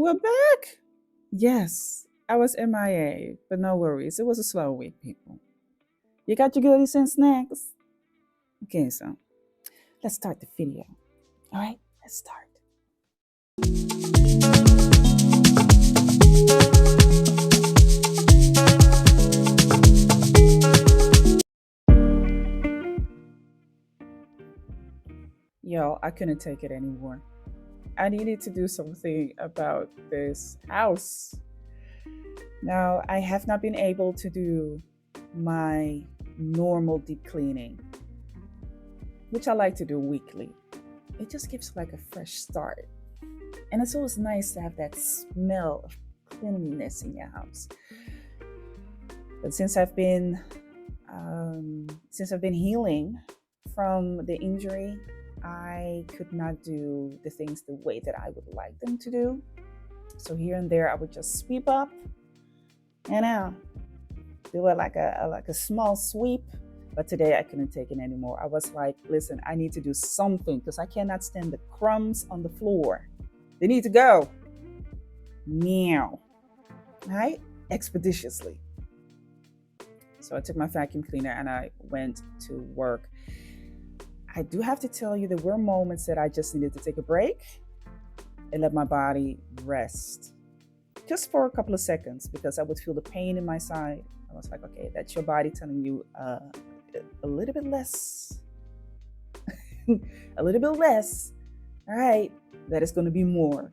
We're back. Yes, I was MIA, but no worries. It was a slow week, people. You got your goodies and snacks? Okay, so let's start the video. All right, let's start. Yo, I couldn't take it anymore. I needed to do something about this house. Now, I have not been able to do my normal deep cleaning, which I like to do weekly. It just gives like a fresh start. And it's always nice to have that smell of cleanliness in your house. But since I've been healing from the injury, I could not do the things the way that I would like them to do. So here and there, I would just sweep up and out, do it like a small sweep. But today I couldn't take it anymore. I was like, listen, I need to do something because I cannot stand the crumbs on the floor. They need to go. Meow. Right? Expeditiously. So I took my vacuum cleaner and I went to work. I do have to tell you, there were moments that I just needed to take a break and let my body rest. Just for a couple of seconds, because I would feel the pain in my side. I was like, okay, that's your body telling you a little bit less. A little bit less. All right, that is going to be more.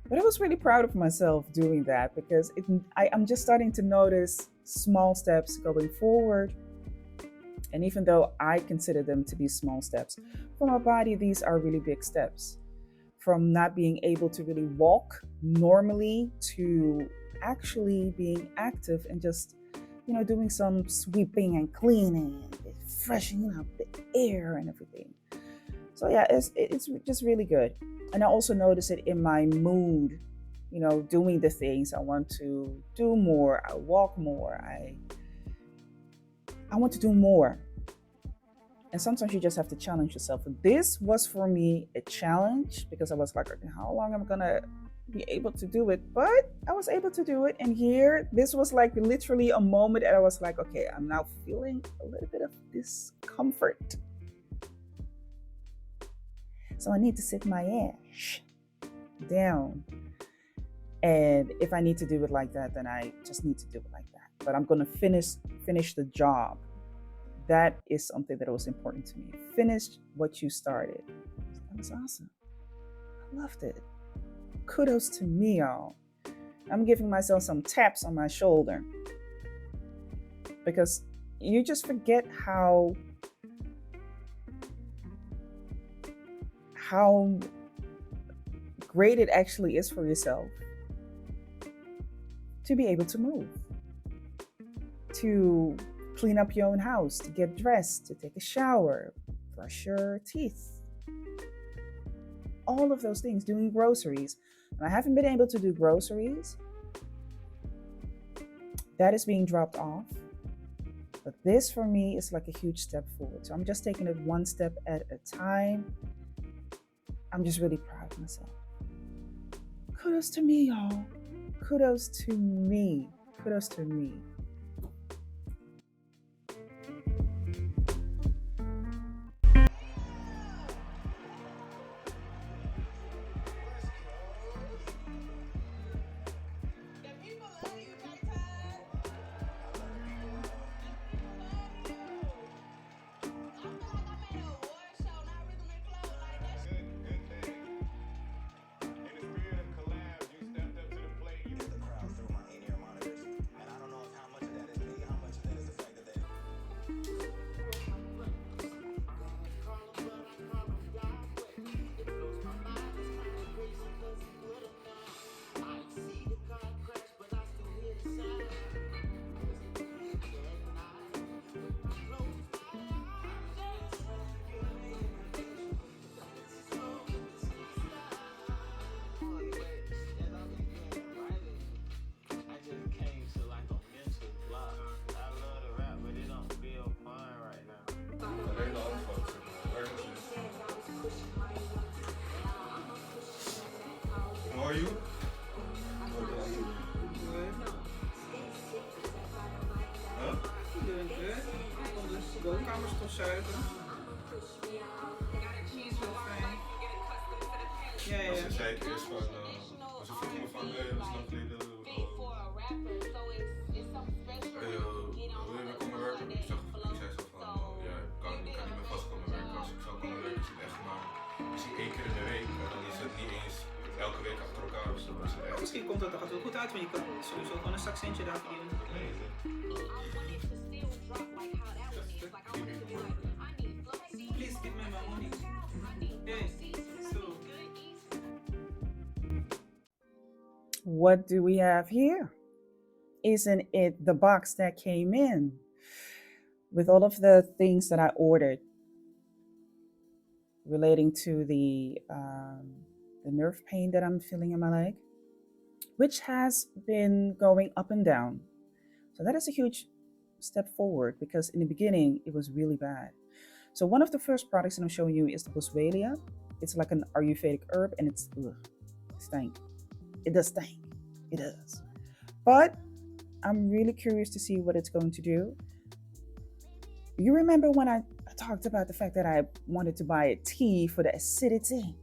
But I was really proud of myself doing that because I'm just starting to notice small steps going forward. And even though I consider them to be small steps, for my body, these are really big steps. From not being able to really walk normally to actually being active and just, doing some sweeping and cleaning and freshening up the air and everything. So yeah, it's just really good. And I also notice it in my mood, doing the things I want to do more. I walk more. I want to do more. And sometimes you just have to challenge yourself. This was for me a challenge because I was like, okay, how long am I gonna be able to do it? But I was able to do it. And here, this was like literally a moment and I was like, okay, I'm now feeling a little bit of discomfort. So I need to sit my ass down. And if I need to do it like that, then I just need to do it like that. But I'm gonna finish the job. That is something that was important to me. Finish what you started. That was awesome. I loved it. Kudos to me, y'all. I'm giving myself some taps on my shoulder because you just forget how great it actually is for yourself to be able to move, to clean up your own house, to get dressed, to take a shower, brush your teeth. All of those things, doing groceries. And I haven't been able to do groceries. That is being dropped off. But this for me is like a huge step forward. So I'm just taking it one step at a time. I'm just really proud of myself. Kudos to me, y'all. Kudos to me. Kudos to me. How are you? suiker. Ja, ja. Ze zei ik eerst van, ze vroeg me van, hey, dat is lang geleden, wil je weer komen werken? Ik zei zo van, ja, ik kan niet meer vast komen werken. Als ik zou komen werken is het echt maar, misschien 1 keer in de week. En dan is het niet eens elke week achter elkaar of zo. Misschien komt dat er wel goed uit, want je kan sowieso gewoon een zakcentje daar verdienen. Please give me my money. Yes. So. What do we have here? Isn't it the box that came in with all of the things that I ordered relating to the nerve pain that I'm feeling in my leg, which has been going up and down. So that is a huge step forward, because in the beginning it was really bad. So one of the first products that I'm showing you is the boswellia. It's like an Ayurvedic herb, and it's stink. It does stink. It does. But I'm really curious to see what it's going to do. You remember when I talked about the fact that I wanted to buy a tea for the acidity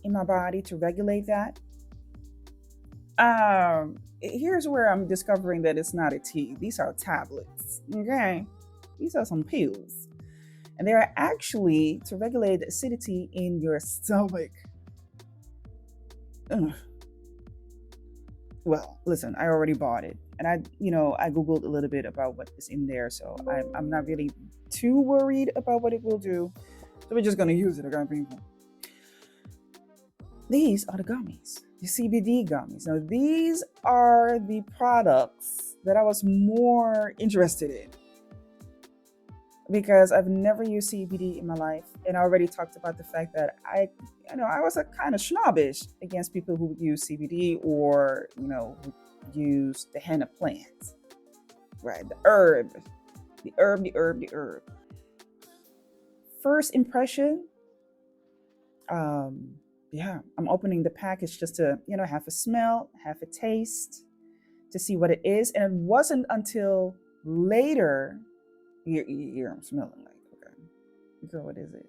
in my body to regulate that? Here's where I'm discovering that it's not a tea. These are tablets, okay? These are some pills. And they are actually to regulate the acidity in your stomach. Ugh. Well, listen, I already bought it. And I Googled a little bit about what is in there. So I'm not really too worried about what it will do. So we're just going to use it, okay, people? These are the gummies, the CBD gummies. Now, these are the products that I was more interested in, because I've never used CBD in my life. And I already talked about the fact that I was a kind of snobbish against people who would use CBD or, would use the henna plant, right? The herb. First impression, I'm opening the package just to, have a smell, have a taste, to see what it is. And it wasn't until later, here I'm smelling like, okay, girl, what is it?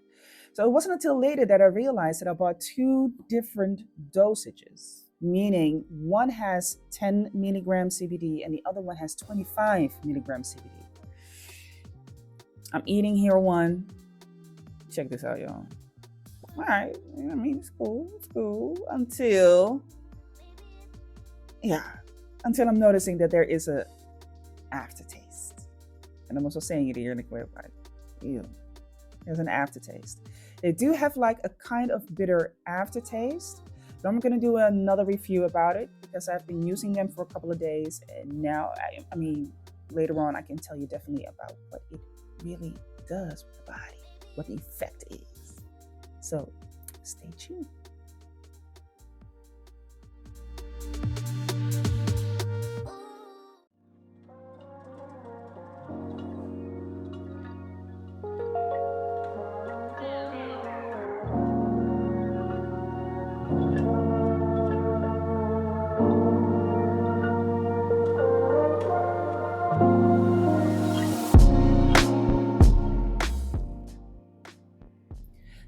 So it wasn't until later that I realized that I bought 2 different dosages, meaning one has 10 milligram CBD and the other one has 25 milligram CBD. I'm eating here one. Check this out, y'all. All right, it's cool until I'm noticing that there is a aftertaste. And I'm also saying it here in the clear, right? Ew. There's an aftertaste. They do have like a kind of bitter aftertaste. So I'm going to do another review about it, because I've been using them for a couple of days. And now, later on, I can tell you definitely about what it really does with the body, what the effect is. So stay tuned.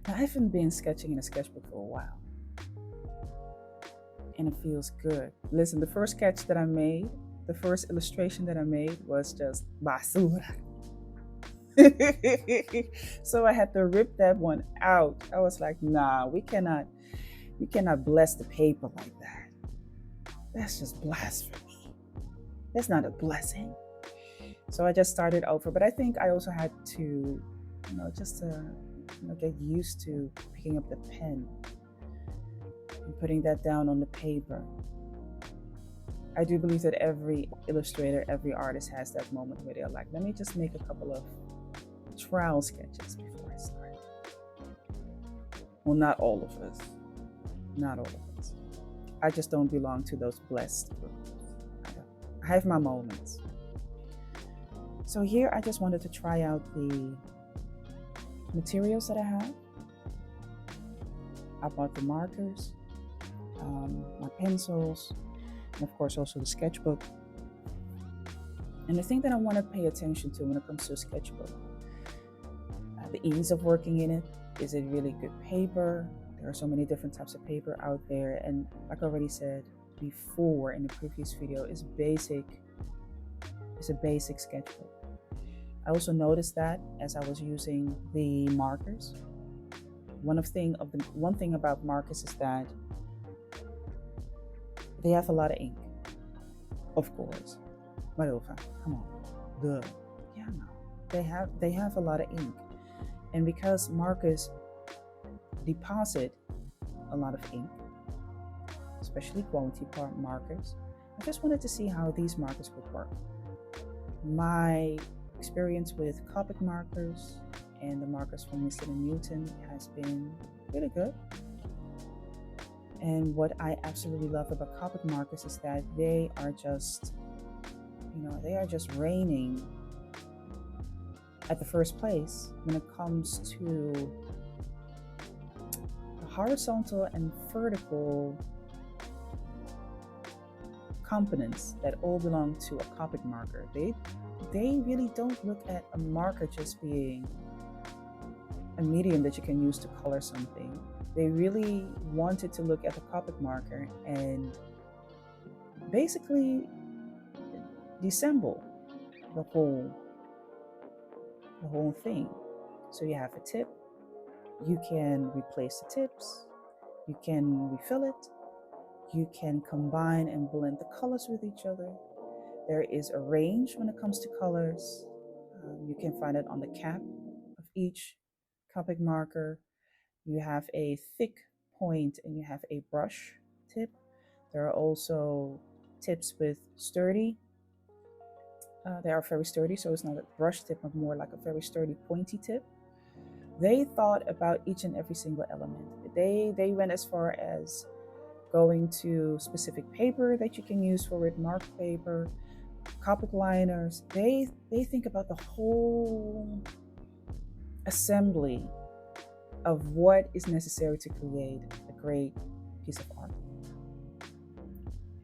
I haven't been sketching in a sketchbook for a while, and it feels good. Listen, the first sketch that I made, the first illustration that I made was just basura. So I had to rip that one out. I was like, nah, we cannot bless the paper like that. That's just blasphemy. That's not a blessing. So I just started over. But I think I also had to, get used to picking up the pen and putting that down on the paper. I do believe that every illustrator, every artist has that moment where they're like, let me just make a couple of trial sketches before I start. Well, not all of us. Not all of us. I just don't belong to those blessed groups. I have my moments. So here I just wanted to try out the materials that I have. I bought the markers, my pencils, and of course also the sketchbook. And the thing that I want to pay attention to when it comes to a sketchbook, the ease of working in it. Is it really good paper? There are so many different types of paper out there, and like I already said before in the previous video, it's a basic sketchbook. I also noticed that as I was using the markers, one thing about markers is that they have a lot of ink, of course. Marova, come on, duh. Yeah, no, they have a lot of ink, and because markers deposit a lot of ink, especially quality part markers, I just wanted to see how these markers would work. My experience with Copic markers and the markers from Winston & Newton has been really good. And what I absolutely love about Copic markers is that they are just, reigning at the first place when it comes to the horizontal and vertical components that all belong to a Copic marker. They really don't look at a marker just being a medium that you can use to color something. They really wanted to look at the Copic marker and basically disassemble the whole thing. So you have a tip, you can replace the tips, you can refill it, you can combine and blend the colors with each other. There is a range when it comes to colors. You can find it on the cap of each Copic marker. You have a thick point and you have a brush tip. There are also tips with sturdy. They are very sturdy, so it's not a brush tip, but more like a very sturdy pointy tip. They thought about each and every single element. They went as far as going to specific paper that you can use for it, mark paper, Copic liners. They think about the whole assembly of what is necessary to create a great piece of art.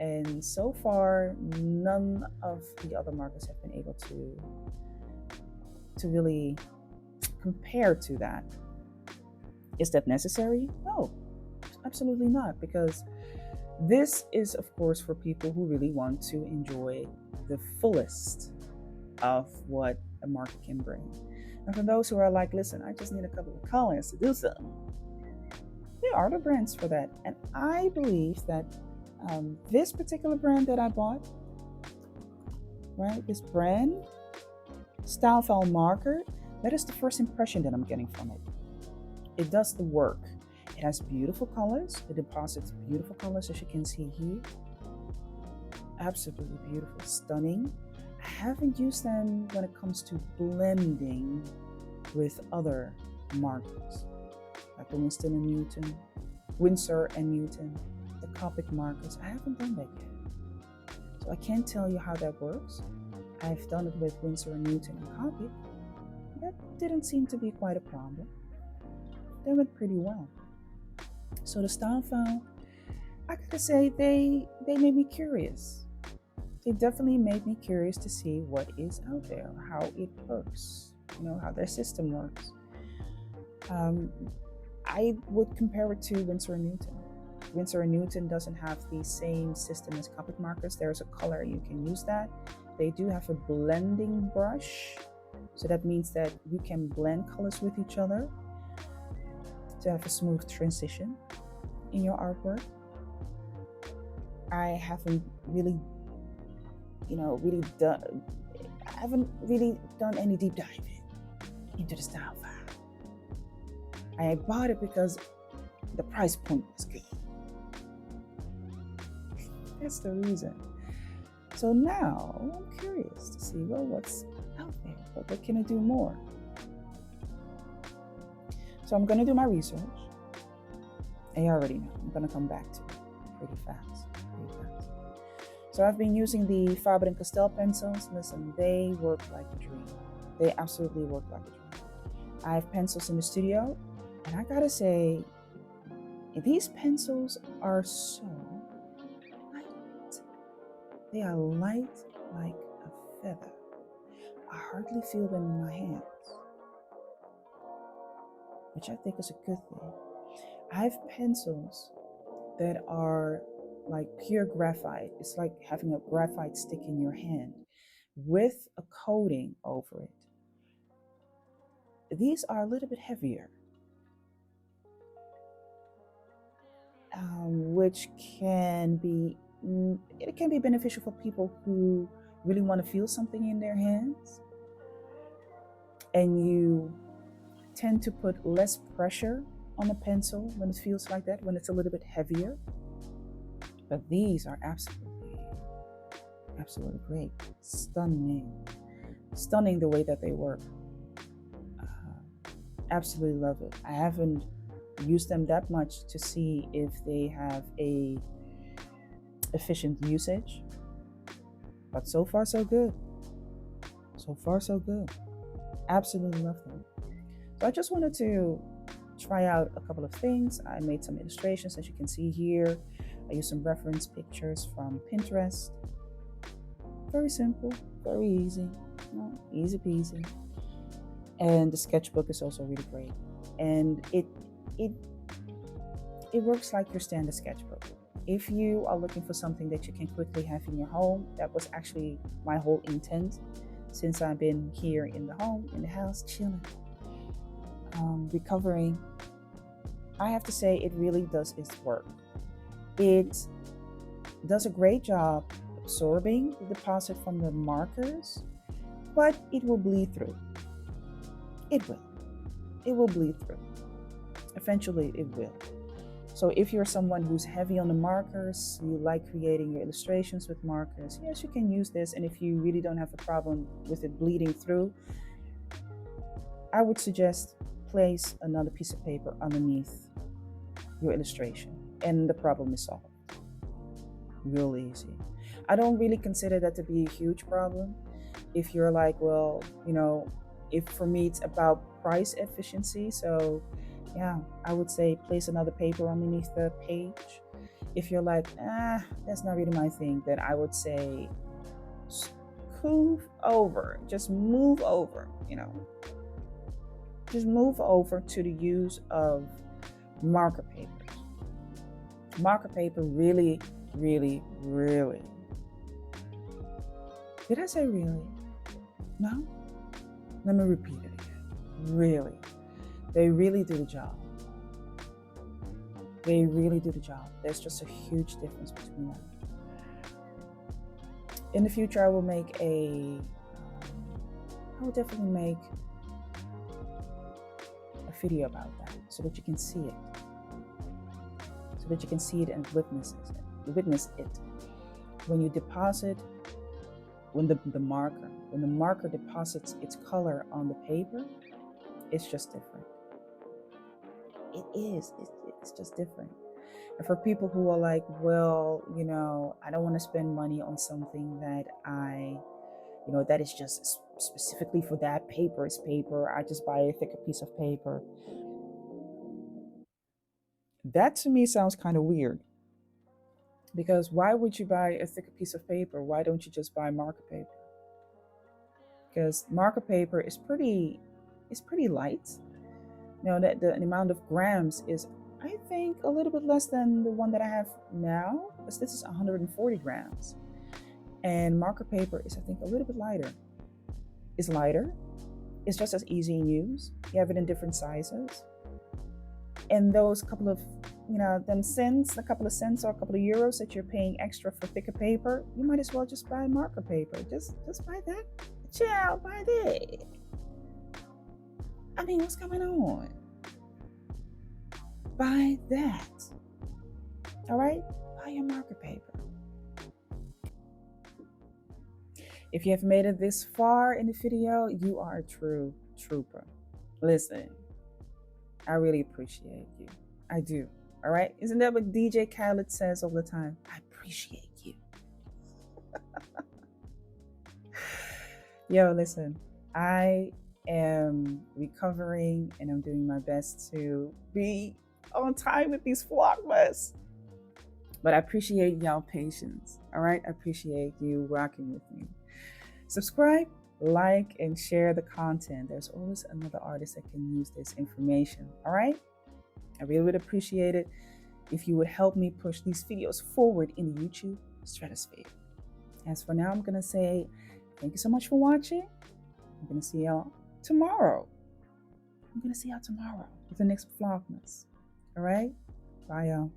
And so far, none of the other markers have been able to really compare to that. Is that necessary? No, absolutely not, because this is, of course, for people who really want to enjoy the fullest of what a marker can bring. And for those who are like, listen, I just need a couple of colors to do something, there are the brands for that. And I believe that this particular brand that I bought, right, this brand, Style File Marker, that is the first impression that I'm getting from it. It does the work. It has beautiful colors. It deposits beautiful colors, as you can see here. Absolutely beautiful, stunning. I haven't used them when it comes to blending with other markers, like the Winston & Newton, Winsor & Newton, the Copic markers. I haven't done that yet. So I can't tell you how that works. I've done it with Winsor & Newton and Copic. That didn't seem to be quite a problem. They went pretty well. So the Style File, I gotta say, they made me curious. They definitely made me curious to see what is out there, how it works, how their system works. I would compare it to Winsor & Newton. Winsor & Newton doesn't have the same system as Copic markers. There's a color, you can use that. They do have a blending brush, so that means that you can blend colors with each other to have a smooth transition in your artwork. I haven't really, I haven't really done any deep diving into the Style File. I bought it because the price point was good. That's the reason. So now I'm curious to see, what's out there? What can I do more? So I'm going to do my research. And you already know, I'm going to come back to it pretty fast. So I've been using the Faber-Castell pencils. Listen, they work like a dream. They absolutely work like a dream. I have pencils in the studio, and I gotta say, these pencils are so light. They are light like a feather. I hardly feel them in my hands. which I think is a good thing. I have pencils that are like pure graphite. It's like having a graphite stick in your hand with a coating over it. These are a little bit heavier, which can be it can be beneficial for people who really want to feel something in their hands, and you tend to put less pressure on a pencil when it feels like that, when it's a little bit heavier. But these are absolutely great. Stunning the way that they work. Absolutely love it. I haven't used them that much to see if they have a efficient usage, but so far so good. So far so good. Absolutely love them. So I just wanted to try out a couple of things. I made some illustrations, as you can see here. I used some reference pictures from Pinterest. Very simple, very easy, easy peasy. And the sketchbook is also really great. And it works like your standard sketchbook. If you are looking for something that you can quickly have in your home, that was actually my whole intent since I've been here in the house, chilling, recovering. I have to say it really does its work. It does a great job absorbing the deposit from the markers, but it will bleed through. It will bleed through. Eventually it will. So if you're someone who's heavy on the markers, you like creating your illustrations with markers, yes, you can use this. And if you really don't have a problem with it bleeding through, I would suggest place another piece of paper underneath your illustration and the problem is solved. Real easy. I don't really consider that to be a huge problem. If you're like, well, if for me it's about price efficiency, so yeah, I would say place another paper underneath the page. If you're like, that's not really my thing, then I would say move over, just move over, just move over to the use of marker papers. Marker paper really, really, really. Did I say really? No? Let me repeat it again. Really. They really do the job. They really do the job. There's just a huge difference between them. In the future, I will definitely make a video about that so that you can see it. So that you can see it and witness it. When you deposit, when the marker deposits its color on the paper, it's just different. It is. It's just different. And for people who are like, well, I don't want to spend money on something that that is just specifically for that paper. It's paper. I just buy a thicker piece of paper. That to me sounds kind of weird. Because why would you buy a thicker piece of paper? Why don't you just buy marker paper? Because marker paper is pretty light. That the amount of grams is, I think, a little bit less than the one that I have now, because this is 140 grams. And marker paper is, I think, a little bit lighter. It's lighter. It's just as easy in use. You have it in different sizes. And those couple of, a couple of cents or a couple of euros that you're paying extra for thicker paper, you might as well just buy marker paper. Just buy that. Chill, buy that. I mean, what's going on? Buy that. All right? Buy your marker paper. If you have made it this far in the video, you are a true trooper. Listen, I really appreciate you. I do. All right? Isn't that what DJ Khaled says all the time? I appreciate you. Yo, listen, I am recovering and I'm doing my best to be on time with these Vlogmas. But I appreciate y'all patience. All right? I appreciate you rocking with me. Subscribe, like and share the content. There's always another artist that can use this information. All right? I really would appreciate it if you would help me push these videos forward in the YouTube stratosphere. As for now, I'm going to say thank you so much for watching. I'm going to see y'all tomorrow. with the next Vlogmas. All right? Bye, y'all.